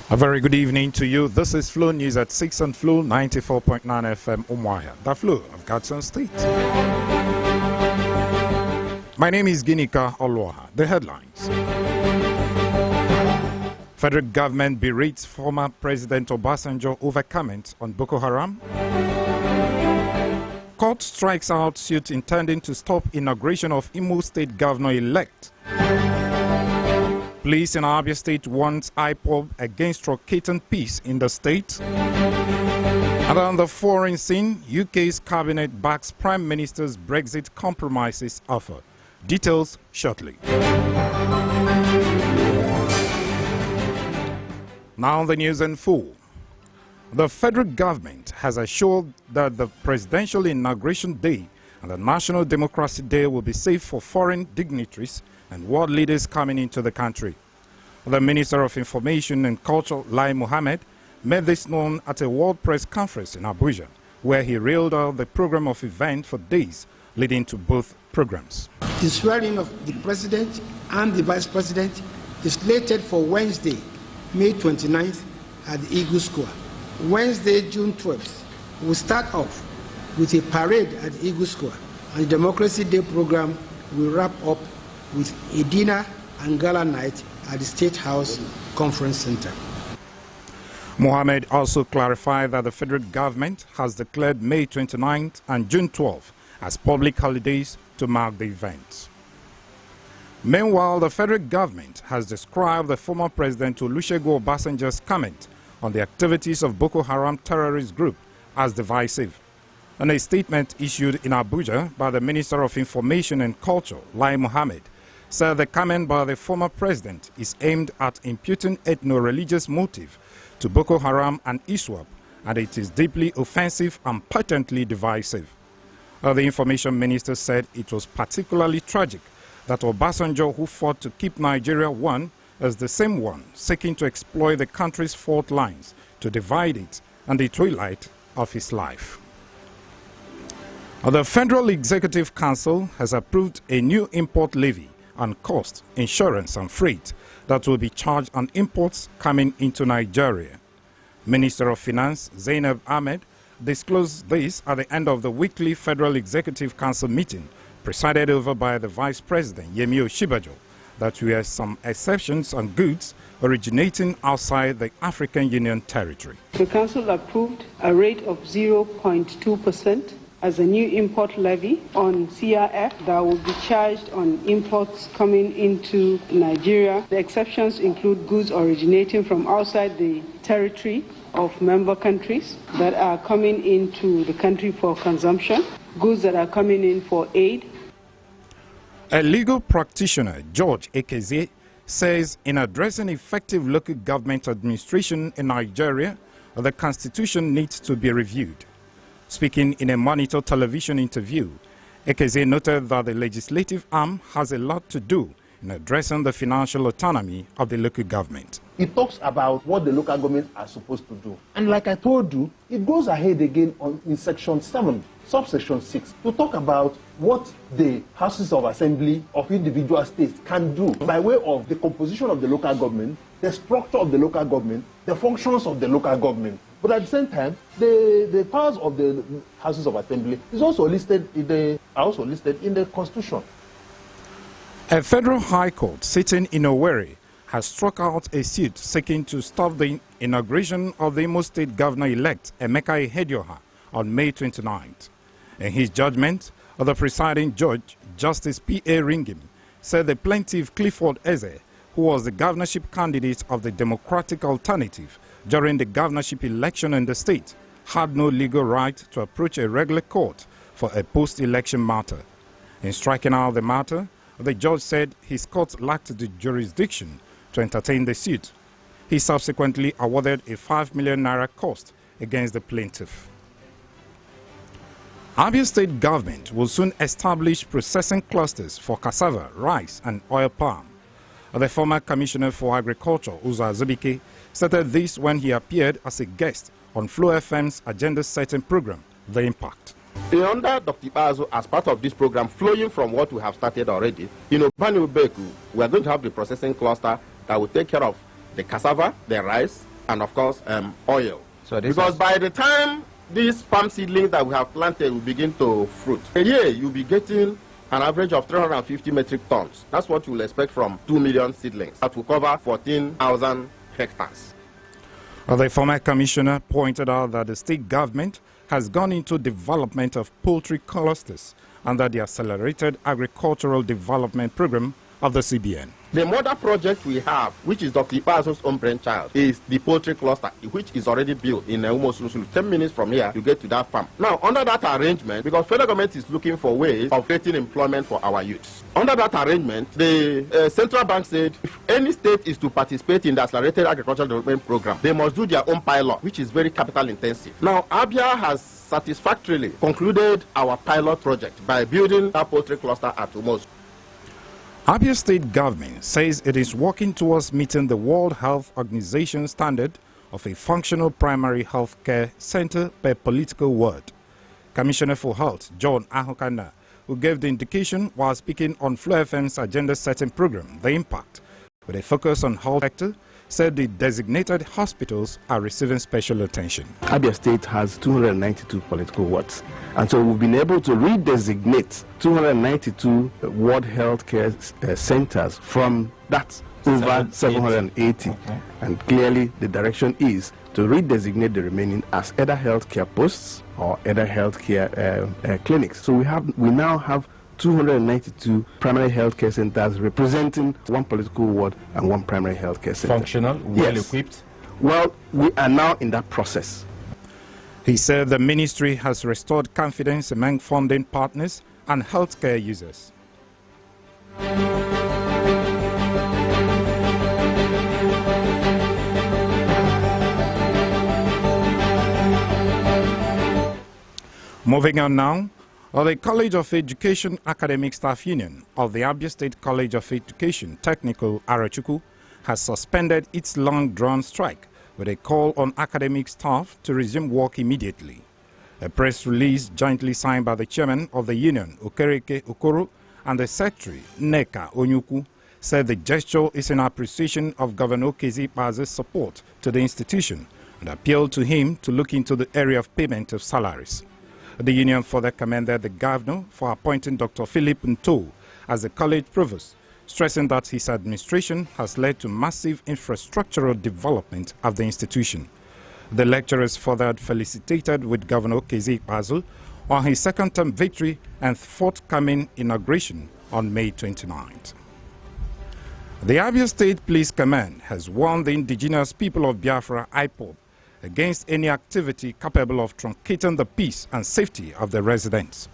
A very good evening to you. This is Flow News at 6 on Flow 94.9 FM Olouha, the Flow of Godson State. My name is Ginka Olouha. The headlines. Federal government berates former President Obasanjo over comments on Boko Haram. Court strikes out suit intending to stop inauguration of Imo State Governor-elect. Police in Abia State warns IPOB against truncating peace in the state. And on the foreign scene, UK's cabinet backs Prime Minister's Brexit compromises offer. Details shortly. Now the news in full. The federal government has assured that the presidential inauguration day and the National Democracy Day will be safe for foreign dignitaries and world leaders coming into the country. The Minister of Information and Culture, Lai Mohammed, made this known at a World Press Conference in Abuja, where he railed out the program of events for days leading to both programs. The swearing of the President and the Vice President is slated for Wednesday, May 29th at the Eagle Square. Wednesday, June 12th, we'll start off with a parade at the Eagle Square, and the Democracy Day program will wrap up with a dinner and gala night at the State House Conference Center. Mohammed also clarified that the federal government has declared May 29th and June 12th as public holidays to mark the event. Meanwhile, the federal government has described the former President Olusegun Obasanjo's comment on the activities of Boko Haram terrorist group as divisive. In a statement issued in Abuja by the Minister of Information and Culture, Lai Mohammed, said the comment by the former president is aimed at imputing ethno-religious motive to Boko Haram and ISWAP, and it is deeply offensive and patently divisive. The information minister said it was particularly tragic that Obasanjo, who fought to keep Nigeria one, is the same one seeking to exploit the country's fault lines to divide it and the twilight of his life. The Federal Executive Council has approved a new import levy on cost, insurance and freight that will be charged on imports coming into Nigeria. Minister of Finance Zainab Ahmed disclosed this at the end of the weekly Federal Executive Council meeting presided over by the Vice President Yemi Osinbajo, that were some exceptions on goods originating outside the African Union territory. The Council approved a rate of 0.2% as a new import levy on CRF that will be charged on imports coming into Nigeria. The exceptions include goods originating from outside the territory of member countries that are coming into the country for consumption, goods that are coming in for aid. A legal practitioner, George Ekeze, says in addressing effective local government administration in Nigeria, the constitution needs to be reviewed. Speaking in a Monitor television interview, Ekeze noted that the legislative arm has a lot to do in addressing the financial autonomy of the local government. It talks about what the local governments are supposed to do. And like I told you, it goes ahead again in section 7, subsection 6, to talk about what the houses of assembly of individual states can do by way of the composition of the local government, the structure of the local government, the functions of the local government. But at the same time, the powers of the houses of assembly are also listed in the Constitution. A federal high court sitting in Owerri has struck out a suit seeking to stop the inauguration of the Imo State Governor-elect Emeka Ihedioha on May 29th. In his judgment, the presiding judge, Justice P.A. Ringim, said the plaintiff Clifford Eze, who was the governorship candidate of the Democratic Alternative during the governorship election in the state, had no legal right to approach a regular court for a post-election matter. In striking out the matter, the judge said his court lacked the jurisdiction to entertain the suit. He subsequently awarded a 5 million naira cost against the plaintiff. Abia State government will soon establish processing clusters for cassava, rice and oil palm. The former Commissioner for Agriculture, Uzo Azubike, stated this when he appeared as a guest on Flow FM's agenda-setting program, The Impact. Under Dr. Ibazo, as part of this program, flowing from what we have started already, Bani Ubeku, we are going to have the processing cluster that will take care of the cassava, the rice, and of course oil. So this because by the time these palm seedlings that we have planted will begin to fruit, a year you'll be getting an average of 350 metric tons. That's what you will expect from 2 million seedlings. That will cover 14,000 hectares. The former commissioner pointed out that the state government has gone into development of poultry clusters under the Accelerated Agricultural Development Program of the CBN. The mother project we have, which is Dr. Ipazo's own brainchild, is the poultry cluster, which is already built in Umosulusulu. 10 minutes from here, you get to that farm. Now, under that arrangement, because federal government is looking for ways of creating employment for our youths, under that arrangement, the central bank said if any state is to participate in the Accelerated Agricultural Development Program, they must do their own pilot, which is very capital intensive. Now, Abia has satisfactorily concluded our pilot project by building a poultry cluster at Umosulusulu. Abia State government says it is working towards meeting the World Health Organization standard of a functional primary health care center per political ward. Commissioner for Health, John Ahokana, who gave the indication while speaking on Flow FM's agenda-setting program, The Impact, with a focus on health sector, said the designated hospitals are receiving special attention. Abia State has 292 political wards, and so we've been able to redesignate 292 ward healthcare centers from that over 780. Okay. And clearly the direction is to redesignate the remaining as either healthcare posts or either healthcare clinics. So we now have 292 primary healthcare centers representing one political ward and one primary healthcare center. Functional, well-equipped? Well, we are now in that process. He said the ministry has restored confidence among funding partners and healthcare users. Moving on now, the College of Education Academic Staff Union of the Abia State College of Education Technical Arachuku has suspended its long-drawn strike with a call on academic staff to resume work immediately. A press release jointly signed by the chairman of the union, Okereke Okoro, and the secretary, Neka Onyuku, said the gesture is in appreciation of Governor Kezi Paze's support to the institution and appealed to him to look into the area of payment of salaries. The union further commended the governor for appointing Dr. Philip Nto as the college provost, stressing that his administration has led to massive infrastructural development of the institution. The lecturers further felicitated with Governor Kezi Paze on his second-term victory and forthcoming inauguration on May 29th. The Abia State Police Command has warned the indigenous people of Biafra, IPOB, against any activity capable of truncating the peace and safety of the residents.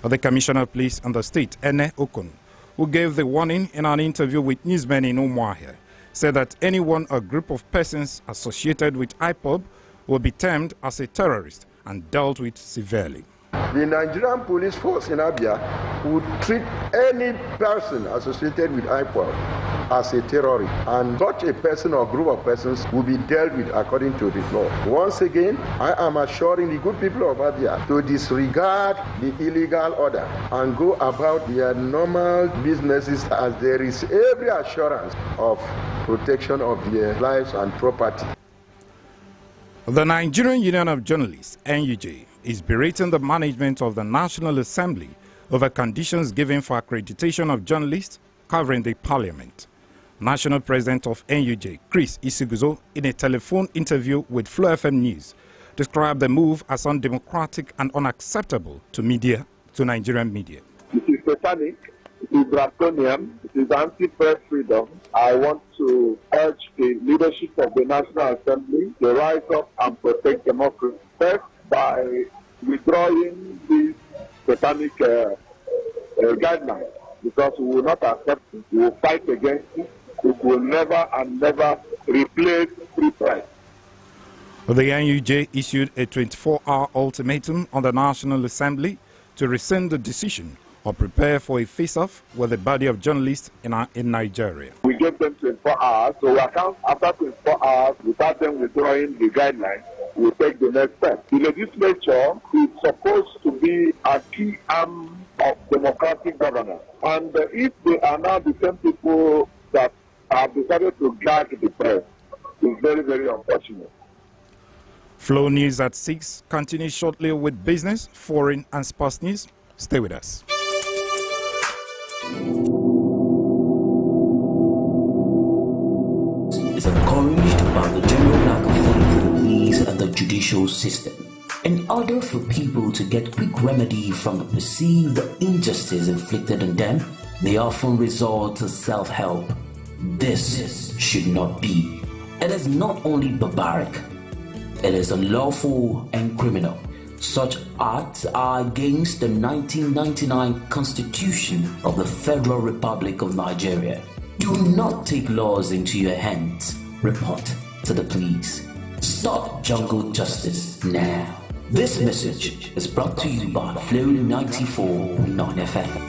The Commissioner of Police in the state, Ene Okun, who gave the warning in an interview with newsmen in Olouha, said that anyone or group of persons associated with IPOB will be termed as a terrorist and dealt with severely. The Nigerian police force in Abia would treat any person associated with IPOB as a terrorist, and such a person or group of persons will be dealt with according to the law. Once again, I am assuring the good people of Abia to disregard the illegal order and go about their normal businesses, as there is every assurance of protection of their lives and property. The Nigerian Union of Journalists, NUJ, is berating the management of the National Assembly over conditions given for accreditation of journalists covering the parliament. National President of NUJ, Chris Isiguzo, in a telephone interview with Flow FM News, described the move as undemocratic and unacceptable to Nigerian media. It is satanic, it is draconian, it is anti-press freedom. I want to urge the leadership of the National Assembly to rise up and protect democracy. First, by withdrawing these satanic guidelines, because we will not accept it, we will fight against it. We will never and never replace free press. The NUJ issued a 24-hour ultimatum on the National Assembly to rescind the decision or prepare for a face-off with the body of journalists in Nigeria. We gave them 24 hours, so after 24 hours, without them withdrawing the guidelines, we'll take the next step. The legislature is supposed to be a key arm of democratic governance. And if they are now the same people that have decided to guard the press, It's very, very unfortunate. Flow News at 6 continues shortly with business, foreign and sports news. Stay with us. Is encouraged by the general lack of faith in the police and the judicial system. In order for people to get quick remedy from the perceived injustice inflicted on them, they often resort to self-help. This should not be. It is not only barbaric, it is unlawful and criminal. Such acts are against the 1999 Constitution of the Federal Republic of Nigeria. Do not take laws into your hands. Report to the police. Stop jungle justice now. This message is brought to you by Flow 94.9 FM.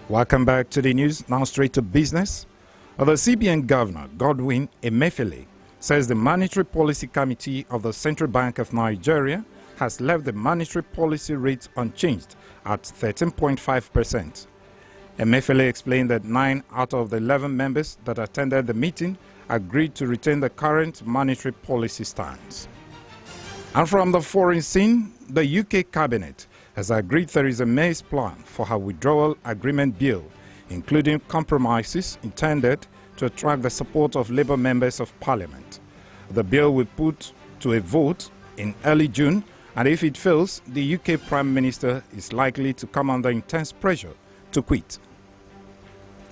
Welcome back to the news. Now straight to business. The CBN Governor, Godwin Emefiele, says the Monetary Policy Committee of the Central Bank of Nigeria has left the monetary policy rate unchanged at 13.5%. Emefiele explained that 9 out of the 11 members that attended the meeting agreed to retain the current monetary policy stance. And from the foreign scene, the UK Cabinet has agreed Theresa May's plan for her withdrawal agreement bill, including compromises intended to attract the support of Labour members of Parliament. The bill will put to a vote in early June, and if it fails, the UK Prime Minister is likely to come under intense pressure to quit.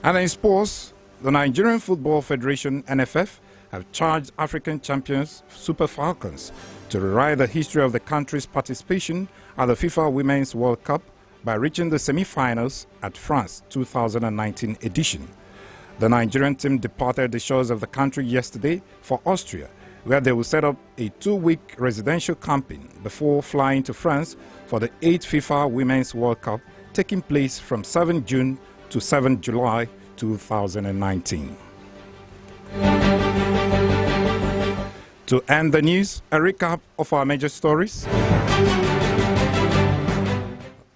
And in sports, the Nigerian Football Federation, NFF, have charged African champions Super Falcons to rewrite the history of the country's participation at the FIFA Women's World Cup by reaching the semi-finals at France 2019 edition. The Nigerian team departed the shores of the country yesterday for Austria, where they will set up a 2-week residential camping before flying to France for the 8th FIFA Women's World Cup, taking place from 7 June to 7 July 2019. To end the news, a recap of our major stories.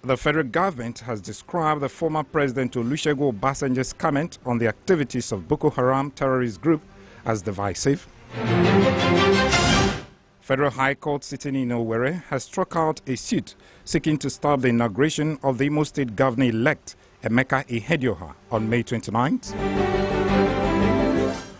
The federal government has described the former President Olusegun Obasanjo's comment on the activities of Boko Haram terrorist group as divisive. Federal High Court sitting in Owerri has struck out a suit seeking to stop the inauguration of the Imo State Governor-elect Emeka Ihedioha on May 29th.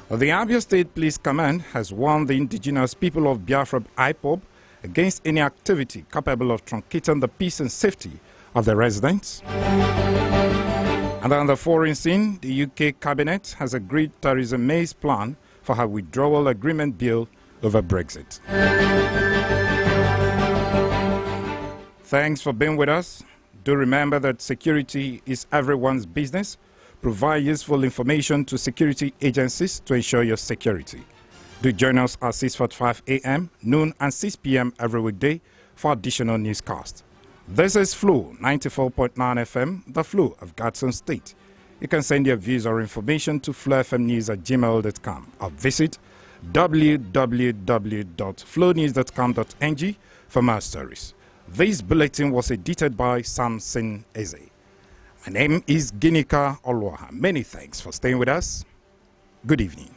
The Abia State Police Command has warned the indigenous people of Biafra IPOB against any activity capable of truncating the peace and safety of the residents. And on the foreign scene, the UK Cabinet has agreed Theresa May's plan for her withdrawal agreement bill over Brexit. Thanks for being with us. Do remember that security is everyone's business. Provide useful information to security agencies to ensure your security. Do join us at 6:45 a.m., noon and 6 p.m. every weekday for additional newscasts. This is Flow 94.9 FM, the Flow of Gadsden State. You can send your views or information to flowfmnews@gmail.com or visit www.flownews.com.ng for more stories. This bulletin was edited by Samson Eze. My name is Ginka Olouha. Many thanks for staying with us. Good evening.